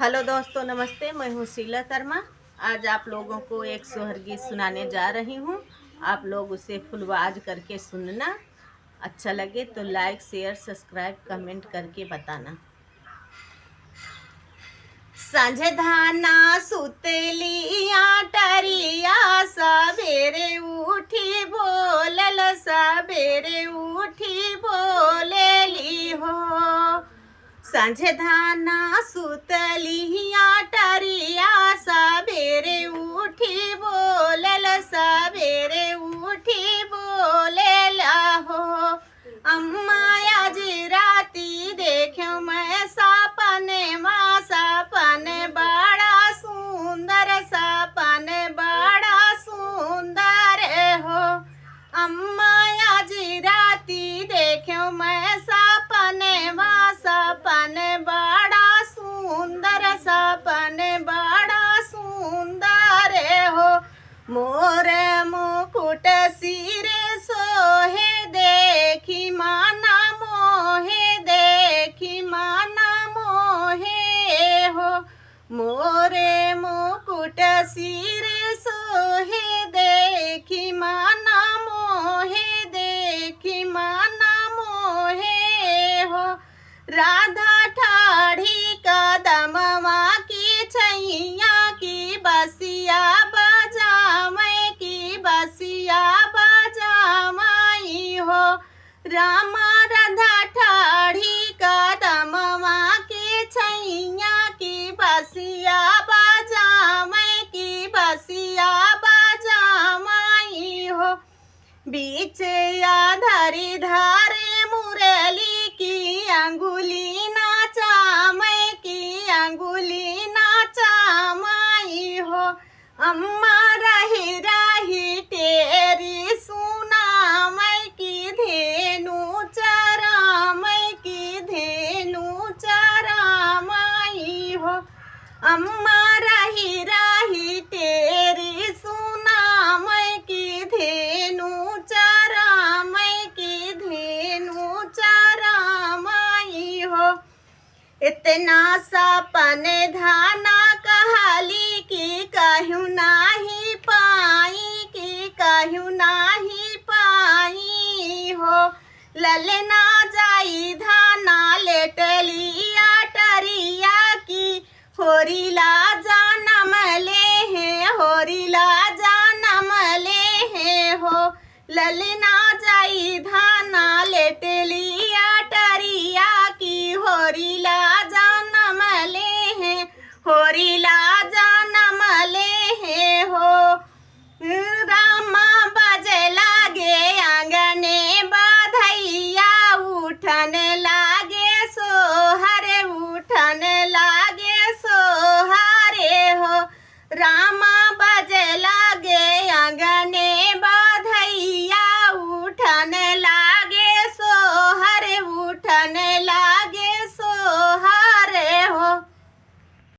Hello दोस्तों, नमस्ते। मैं हूँ शीला शर्मा। आज आप लोगों को एक सोहर गीत सुनाने जा रही हूँ। आप लोग उसे फुलवाज करके सुनना। अच्छा लगे तो लाइक, शेयर, सब्सक्राइब, कमेंट करके बताना। सांझे धाना सुतलिया टरिया, सबेरे उठी बोलल, सबेरे उठी बोलेली हो। सांझे धाना सुतलिया टरिया, सबेरे उठी बोलल, सबेरे उठी बोलेला हो। अम्मा आज राती देखो मैं सपने माँ, सपने बड़ा सुंदर, सपने बड़ा सुंदर हो। अम्मा आज राती देखो मैं सपने माँ, सपने बड़ा सुंदर, सपने बड़ा सुंदर हो। मोर मुकुट सिरे सोहे, देखी माना मोहे, देखी माना मोहे हो। मोरे मुकुट सिरे सोहे, देखी माना मोहे, देखी माना मोहे हो। राधा ठाढ़ी कदमवा की छैया, की बसिया बजामै, की बसिया बजामाई हो। रामा राधा ठाढ़ी कदमवा की छैया, की बसिया बजामै, की बसिया बजामाई हो। बीच आधारी धारे मुरली की अंगुली नाचामै, की अंगुली नाचामाई हो। अम्मा रही रही तेरी सुनामै, की धेनु चरामै, की धेनु चरामाई हो। अम्मा रही रही तेरी सुनामै, की धेनु चरामै, की धेनु चरामाई हो। इतना सपने धाना कहली, की कहूँ नाही पाई, की कहूँ नाही पाई हो। ललना जाई धाना लेटलिया टरिया, की होरिला जानम ले है, होरिला जानम ले है हो। ललना जाई धाना लेट